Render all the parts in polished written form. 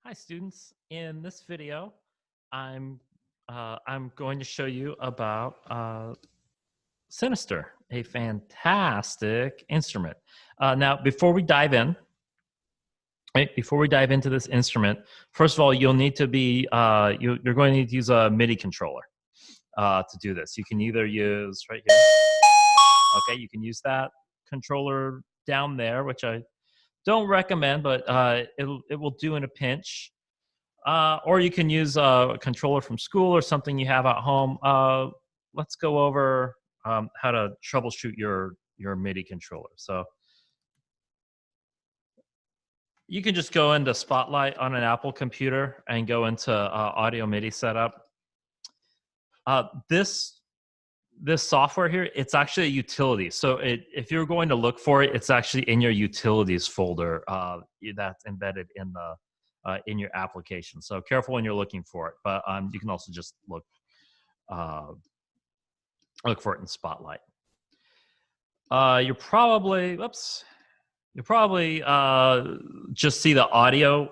Hi students, in this video I'm I'm going to show you about Synister, a fantastic instrument. Now before we dive in, before we dive into this instrument, first of all you'll need to be you're going to need to use a MIDI controller to do this. You can either use right here, okay, you can use that controller down there, which I don't recommend, but it will do in a pinch. Or you can use a controller from school or something you have at home. Let's go over how to troubleshoot your MIDI controller. So you can just go into Spotlight on an Apple computer and go into Audio MIDI setup. This software here, it's actually a utility. So if you're going to look for it, it's actually in your utilities folder that's embedded in your application. So careful when you're looking for it, but you can also just look for it in Spotlight. You'll probably just see the audio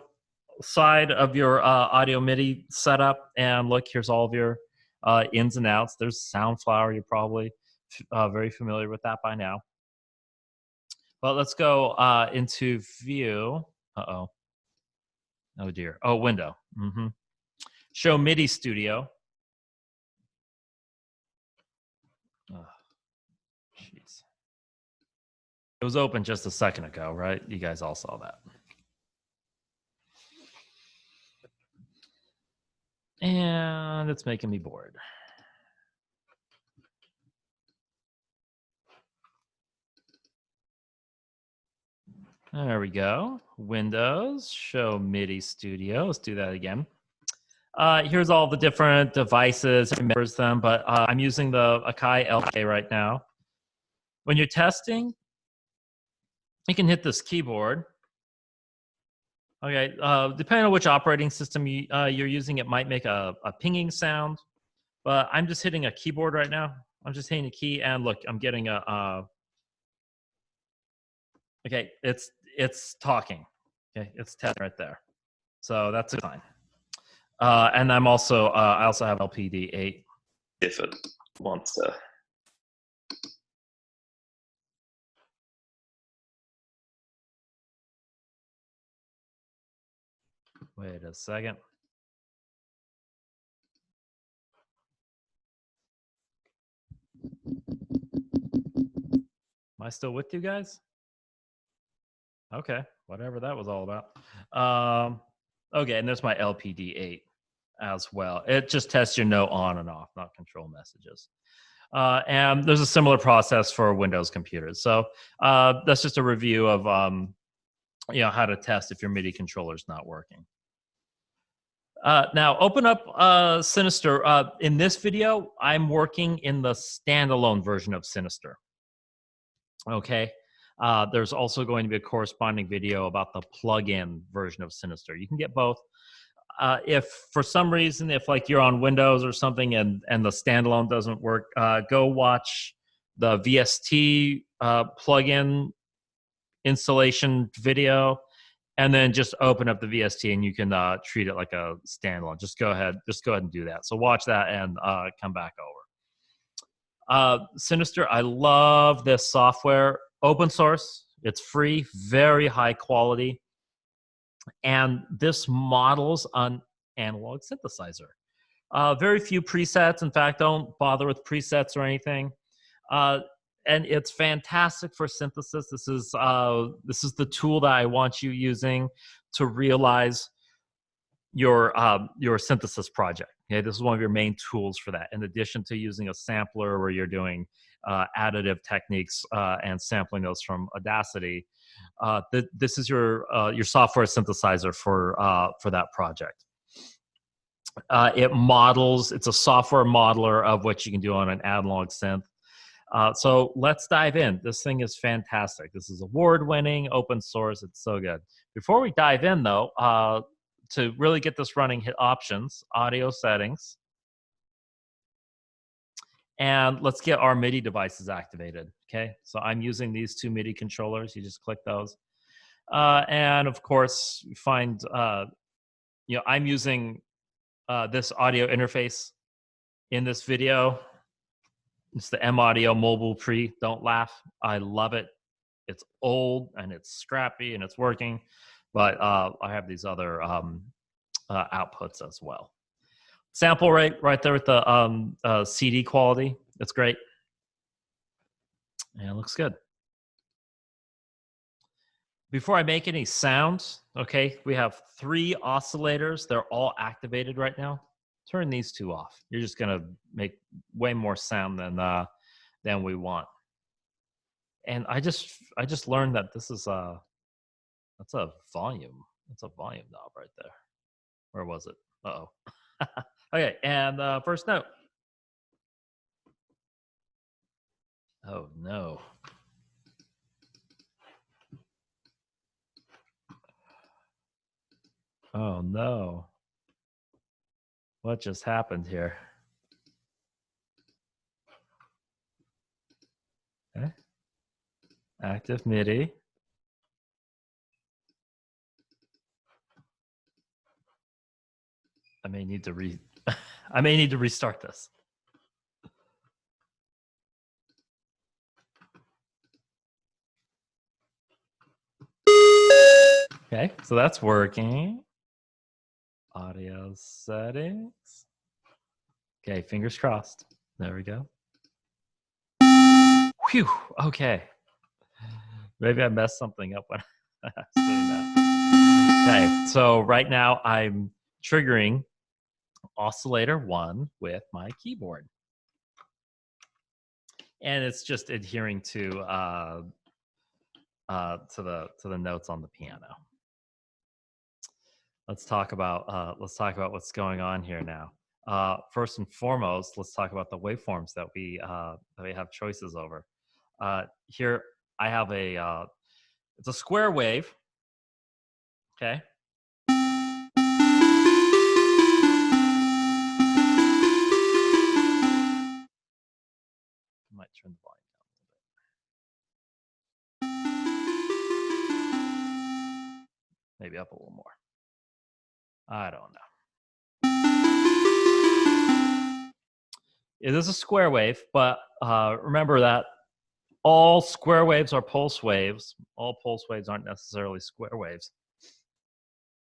side of your audio MIDI setup, and look, here's all of your ins and outs. There's Soundflower. You're probably very familiar with that by now. But let's go into View. Oh dear. Oh, Window. Show MIDI Studio. Oh, jeez. It was open just a second ago, right? You guys all saw that. And it's making me bored. There we go. Windows, show MIDI Studio. Let's do that again. Here's all the different devices. It remembers them, but I'm using the Akai LK right now. When you're testing, you can hit this keyboard. Okay, depending on which operating system you're using, it might make a pinging sound, but I'm just hitting a keyboard right now. I'm just hitting a key, and look, I'm getting okay, it's talking. Okay, it's testing right there. So that's a sign. And I also have LPD8. If it wants to. Wait a second. Am I still with you guys? Okay, whatever that was all about. Okay, and there's my LPD8 as well. It just tests your no on and off, not control messages. And there's a similar process for Windows computers. So that's just a review of how to test if your MIDI controller is not working. Now open up Synister. In this video, I'm working in the standalone version of Synister. Okay. There's also going to be a corresponding video about the plug-in version of Synister. You can get both. If for some reason, if like you're on Windows or something and the standalone doesn't work, go watch the VST plugin installation video, and then just open up the VST and you can treat it like a standalone. Just go ahead and do that. So watch that and come back over. Synister, I love this software. Open source, it's free, very high quality. And this models an analog synthesizer. Very few presets. In fact, don't bother with presets or anything. And it's fantastic for synthesis. This is the tool that I want you using to realize your synthesis project. Okay, this is one of your main tools for that. In addition to using a sampler where you're doing additive techniques and sampling those from Audacity, this is your software synthesizer for that project. It's a software modeler of what you can do on an analog synth. So let's dive in. This thing is fantastic. This is award-winning, open source. It's so good. Before we dive in, though, to really get this running, hit Options, Audio Settings, and let's get our MIDI devices activated. Okay, so I'm using these two MIDI controllers. You just click those, and of course, find I'm using this audio interface in this video. It's the M Audio Mobile Pre. Don't laugh. I love it. It's old and it's scrappy and it's working, but I have these other outputs as well. Sample rate right there with the CD quality. It's great. And it looks good. Before I make any sounds, okay, we have 3 oscillators. They're all activated right now. Turn these 2 off. You're just gonna make way more sound than we want. And I just learned that this is that's a volume. That's a volume knob right there. Where was it? Uh-oh. Okay, and first note. Oh no. Oh no. What just happened here? Okay. Active MIDI. I may need to restart this. Okay, so that's working. Audio settings. Okay, fingers crossed. There we go. Whew, okay. Maybe I messed something up when I was doing that. Okay, so right now I'm triggering oscillator 1 with my keyboard. And it's just adhering to the notes on the piano. Let's talk about what's going on here now. First and foremost, let's talk about the waveforms that we have choices over. Here I have it's a square wave. Okay. I might turn the volume down a little bit. Maybe up a little more. I don't know. It is a square wave, but remember that all square waves are pulse waves. All pulse waves aren't necessarily square waves.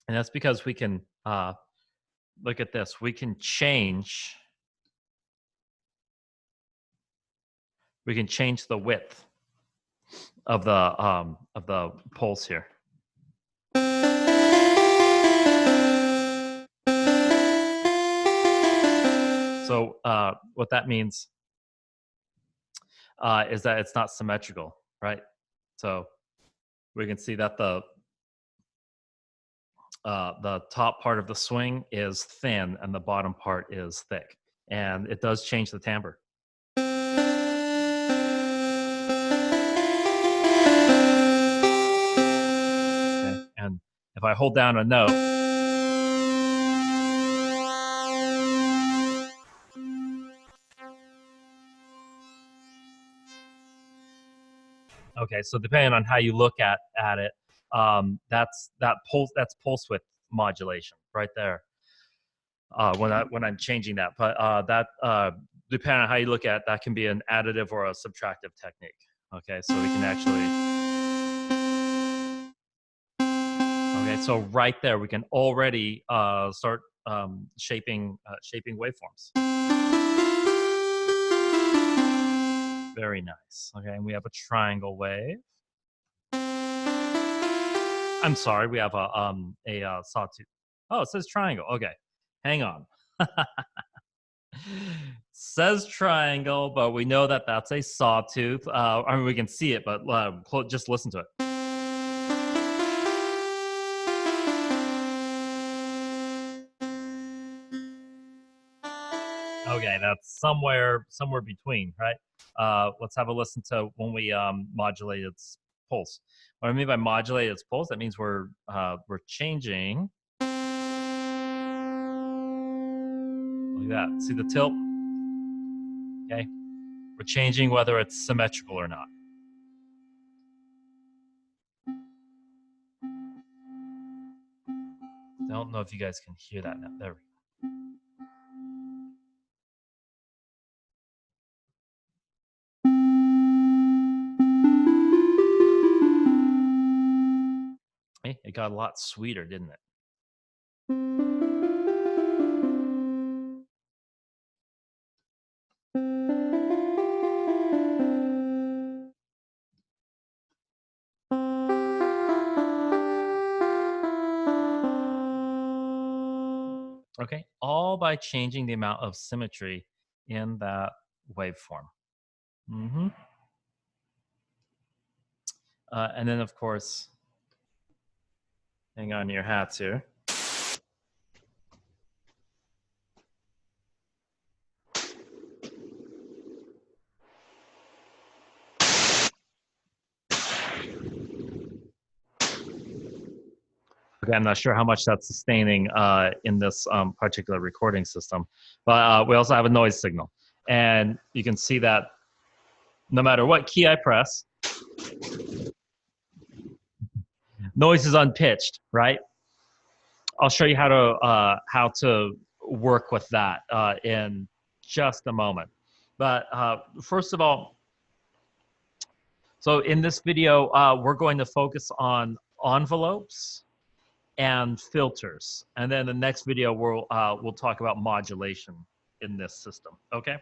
And that's because we can, look at this, we can change the width of the pulse here. So what that means is that it's not symmetrical, right? So we can see that the top part of the swing is thin and the bottom part is thick, and it does change the timbre. Okay. And if I hold down a note, okay, so depending on how you look at it, that's pulse width modulation right there. When I'm changing that, but that depending on how you look at it, that can be an additive or a subtractive technique. Okay, so we can actually. Okay, so right there we can already start shaping waveforms. Very nice. Okay, and we have a triangle wave. I'm sorry, we have a sawtooth. Oh, it says triangle. Okay, hang on. Says triangle, but we know that that's a sawtooth. I mean, we can see it, but just listen to it. Okay, that's somewhere between, right? Let's have a listen to when we modulate its pulse. What I mean by modulate its pulse, that means we're changing. Like that. See the tilt? Okay. We're changing whether it's symmetrical or not. don't know if you guys can hear that now. There we go. Hey, it got a lot sweeter, didn't it? Okay, all by changing the amount of symmetry in that waveform. And then, of course, hang on to your hats here. Okay, I'm not sure how much that's sustaining in this particular recording system, but we also have a noise signal. And you can see that no matter what key I press, noise is unpitched, right? I'll show you how to work with that in just a moment. But first of all, so in this video, we're going to focus on envelopes and filters, and then the next video we'll talk about modulation in this system. Okay,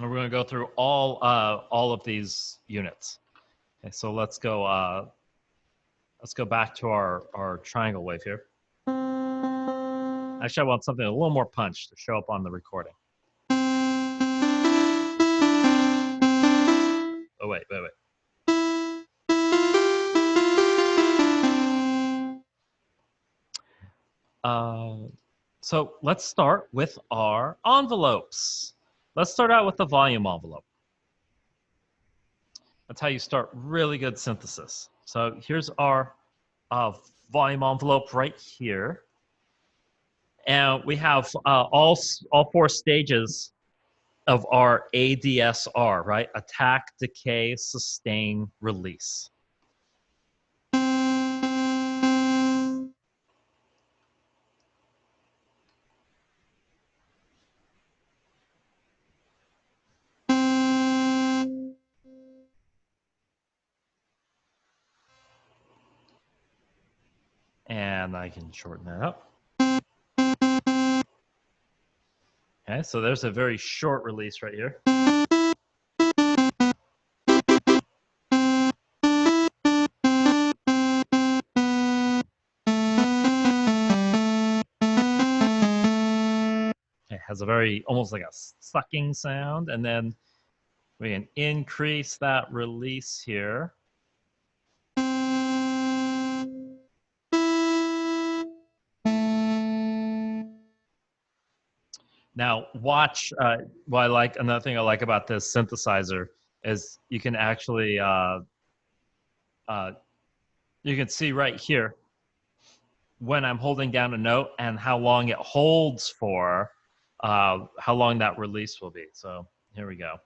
and we're going to go through all of these units. Okay, so let's go back to our triangle wave here. Actually, I want something a little more punch to show up on the recording. Oh wait. So let's start with our envelopes. Let's start out with the volume envelope. That's how you start really good synthesis. So here's our volume envelope right here. And we have all four stages of our ADSR, right? Attack, decay, sustain, release. And I can shorten that up. Okay, so there's a very short release right here. It has a very, almost like a sucking sound. And then we can increase that release here. Now watch, another thing I like about this synthesizer is you can actually, you can see right here when I'm holding down a note and how long it holds for, how long that release will be. So here we go.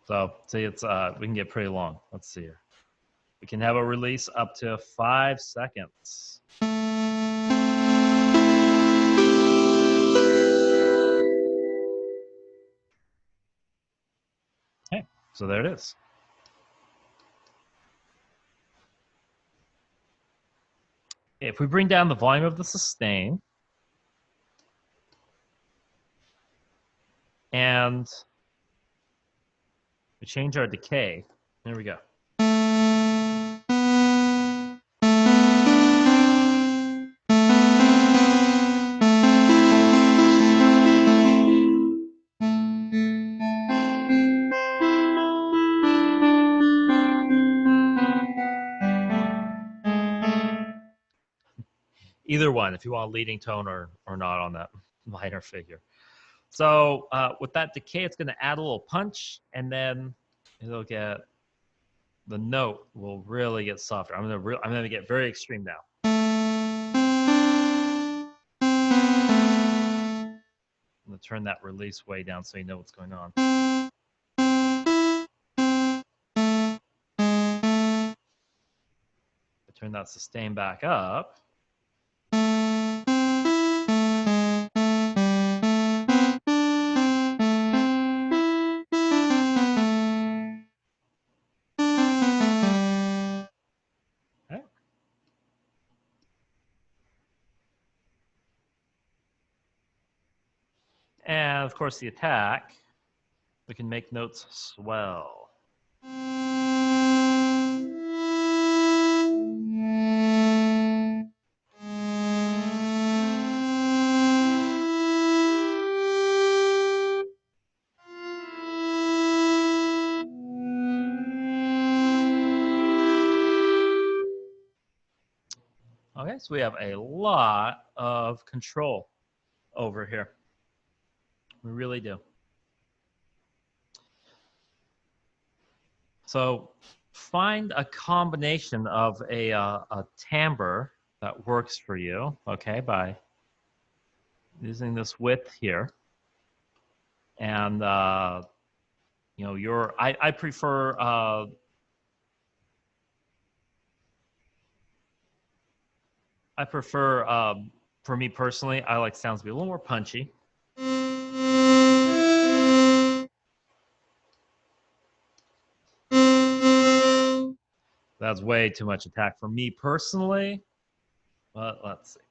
So see, it's we can get pretty long. Let's see here. We can have a release up to 5 seconds. Okay, so there it is. If we bring down the volume of the sustain and we change our decay, there we go. Either one, if you want a leading tone or not on that minor figure. So with that decay, it's going to add a little punch, and then it'll get, the note will really get softer. I'm going to get very extreme now. I'm going to turn that release way down so you know what's going on. Turn that sustain back up. Okay. And of course, the attack, we can make notes swell. Okay, so we have a lot of control over here. We really do. So find a combination of a timbre that works for you, okay, by using this width here. And, you know, I prefer, for me personally, I like sounds to be a little more punchy. That's way too much attack for me personally, but let's see.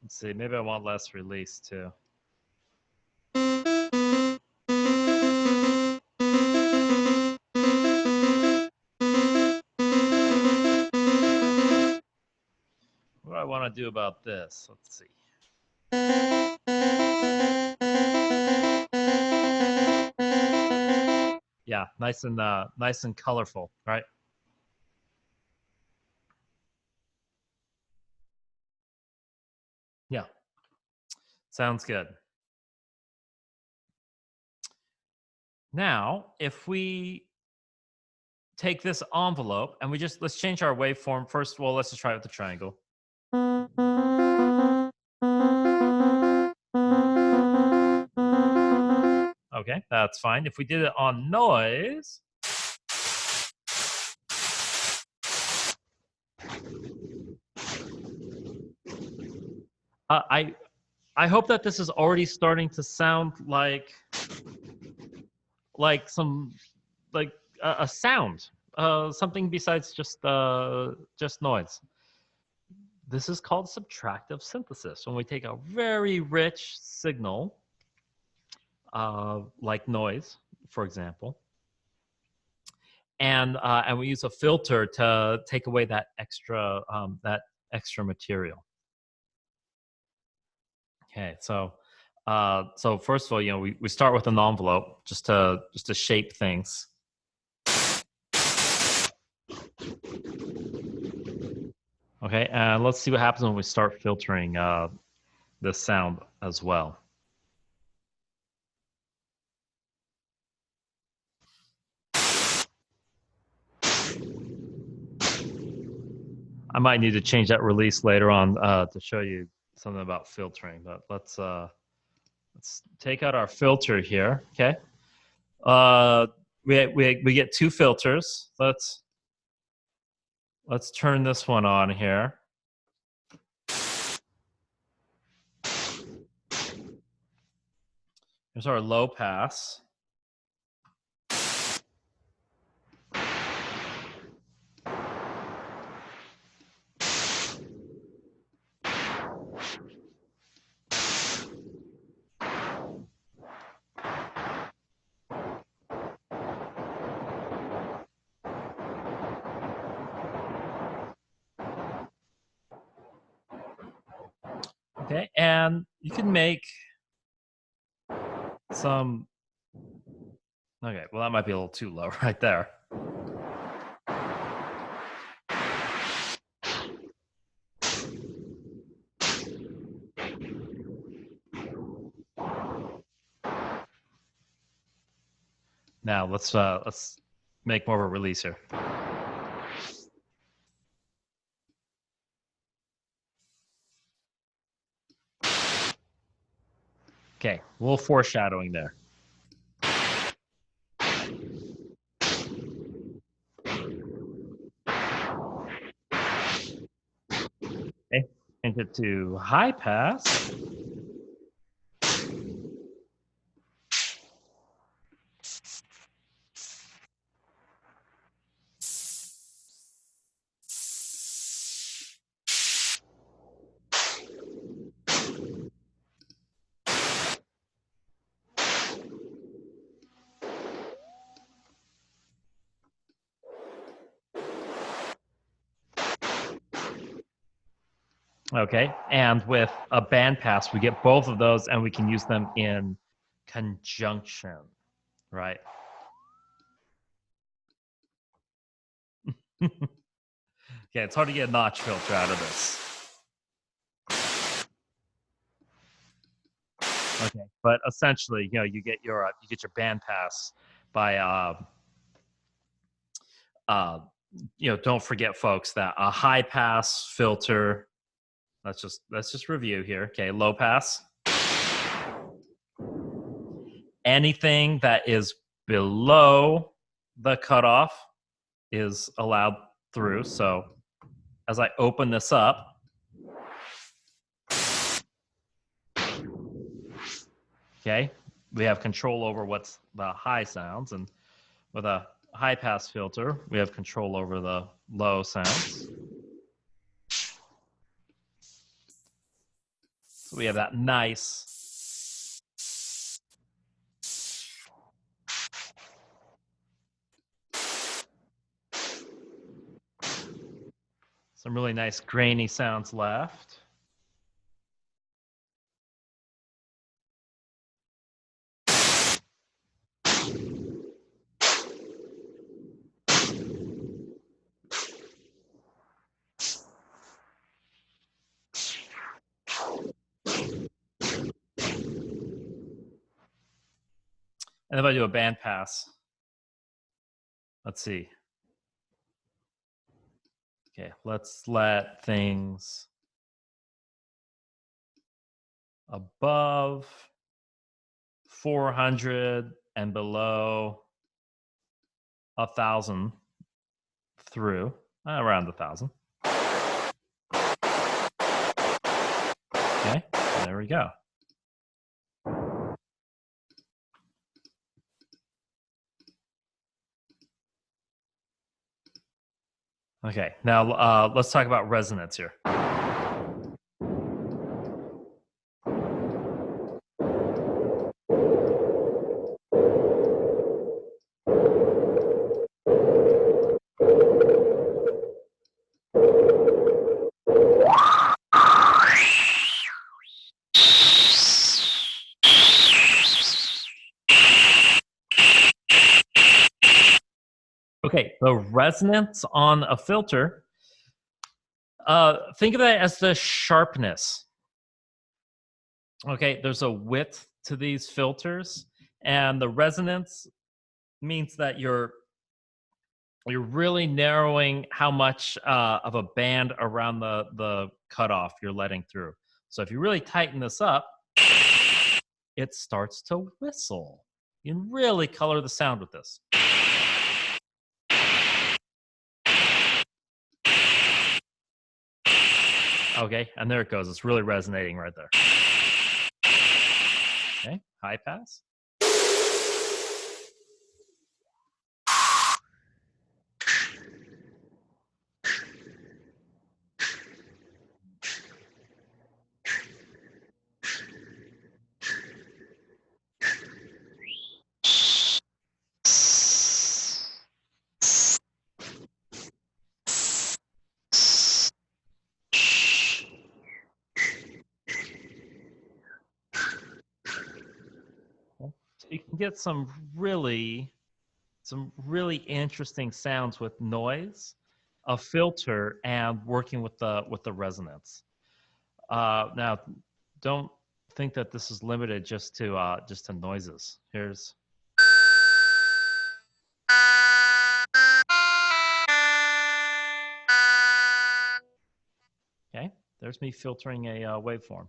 Let's see, maybe I want less release too. What do I want to do about this? Let's see. Yeah, nice and colorful, right? Yeah, sounds good. Now, if we take this envelope and let's change our waveform. First of all, let's just try it with the triangle. Okay, that's fine. If we did it on noise, I hope that this is already starting to sound like some like a sound, something besides just noise. This is called subtractive synthesis. When we take a very rich signal, like noise, for example, and we use a filter to take away that extra material. Okay, so first of all, you know, we start with an envelope just to shape things. Okay, and let's see what happens when we start filtering this sound as well. I might need to change that release later on to show you something about filtering, but let's take out our filter here. Okay, we get two filters. Let's turn this one on here. Here's our low pass. Okay, and you can make some. Okay, well, that might be a little too low right there. Now let's make more of a release here. Okay, a little foreshadowing there. Okay, change it to high pass. Okay, and with a bandpass, we get both of those, and we can use them in conjunction, right? Okay, it's hard to get a notch filter out of this. Okay, but essentially, you get your bandpass by don't forget, folks, that a high pass filter. Let's just review here. Okay, low pass. Anything that is below the cutoff is allowed through. So as I open this up, okay, we have control over what's the high sounds, and with a high pass filter, we have control over the low sounds. So we have that nice some really nice grainy sounds left. And if I do a band pass, let's see. Okay, let's let things above 400 and below 1,000 through, around 1,000. Okay, there we go. Okay, now let's talk about resonance here. Okay, the resonance on a filter, think of that as the sharpness. Okay, there's a width to these filters, and the resonance means that you're really narrowing how much of a band around the cutoff you're letting through. So if you really tighten this up, it starts to whistle. You can really color the sound with this. Okay, and there it goes. It's really resonating right there. Okay, high pass. So you can get some really interesting sounds with noise, a filter, and working with the resonance. Now, don't think that this is limited just to noises. Here's okay. There's me filtering a waveform.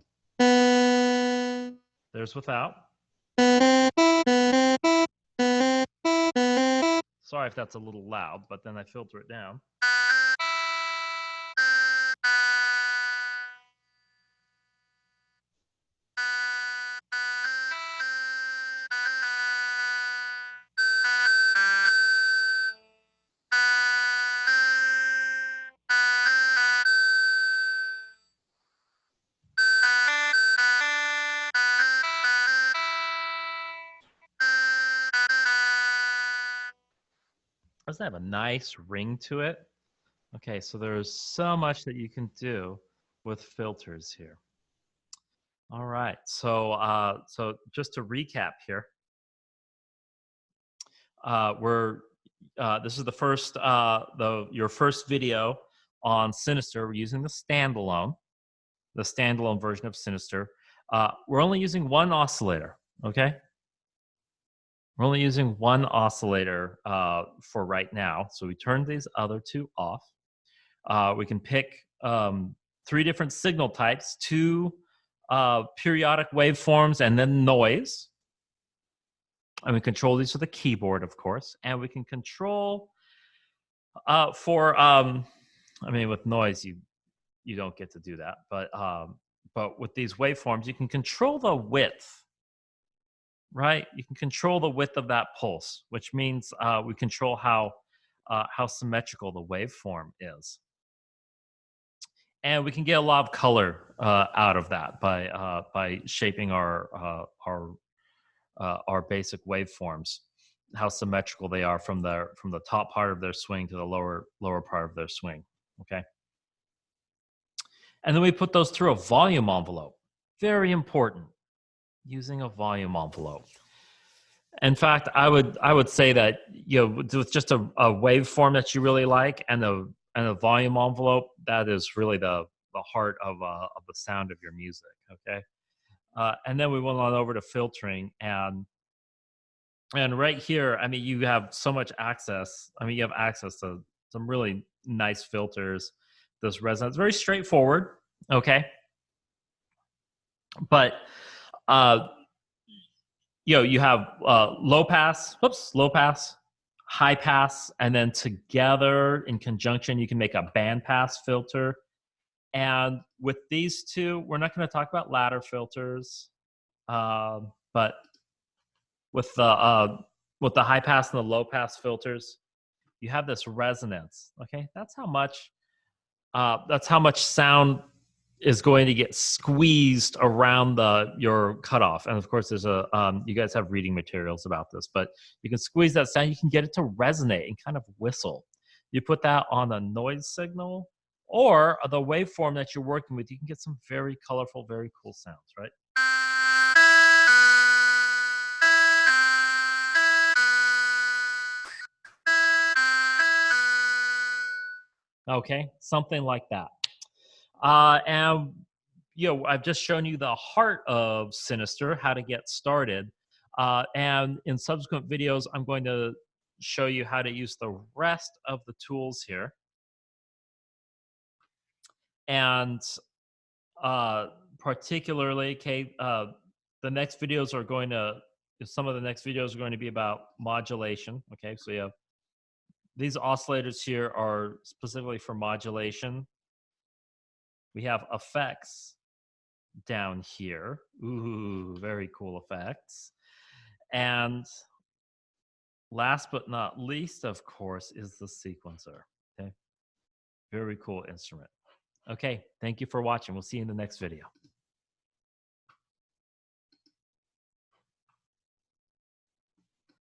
There's without. Sorry if that's a little loud, but then I filter it down. Doesn't have a nice ring to it. Okay, so there's so much that you can do with filters here. All right, so just to recap here, this is the first your first video on Synister. We're using the standalone version of Synister. We're only using one oscillator. Okay, we're only using one oscillator for right now. So we turn these other two off. We can pick 3 different signal types, 2 periodic waveforms, and then noise. And we control these with a keyboard, of course. And we can control I mean, with noise, you don't get to do that. But with these waveforms, you can control the width, right? You can control the width of that pulse, which means we control how symmetrical the waveform is. And we can get a lot of color out of that by shaping our basic waveforms, how symmetrical they are from the top part of their swing to the lower part of their swing. Okay, and then we put those through a volume envelope. Very important, using a volume envelope. In fact, I would say that, you know, with just a waveform that you really like and a volume envelope, that is really the heart of the sound of your music. Okay, and then we went on over to filtering, and right here, I mean, you have so much access. I mean, you have access to some really nice filters. This resonance, very straightforward. Okay, but you know, you have low pass, high pass, and then together in conjunction, you can make a band pass filter. And with these two, we're not going to talk about ladder filters, but with the high pass and the low pass filters, you have this resonance. Okay, that's how much sound is going to get squeezed around your cutoff. And of course, there's you guys have reading materials about this, but you can squeeze that sound. You can get it to resonate and kind of whistle. You put that on a noise signal or the waveform that you're working with, you can get some very colorful, very cool sounds, right? Okay, something like that. And you know, I've just shown you the heart of Synister, how to get started. And in subsequent videos, I'm going to show you how to use the rest of the tools here. And particularly, okay, the next videos are going to, some of the next videos are going to be about modulation. Okay, so you have these oscillators here are specifically for modulation. We have effects down here. Ooh, very cool effects. And last but not least, of course, is the sequencer. Okay, very cool instrument. Okay, thank you for watching. We'll see you in the next video.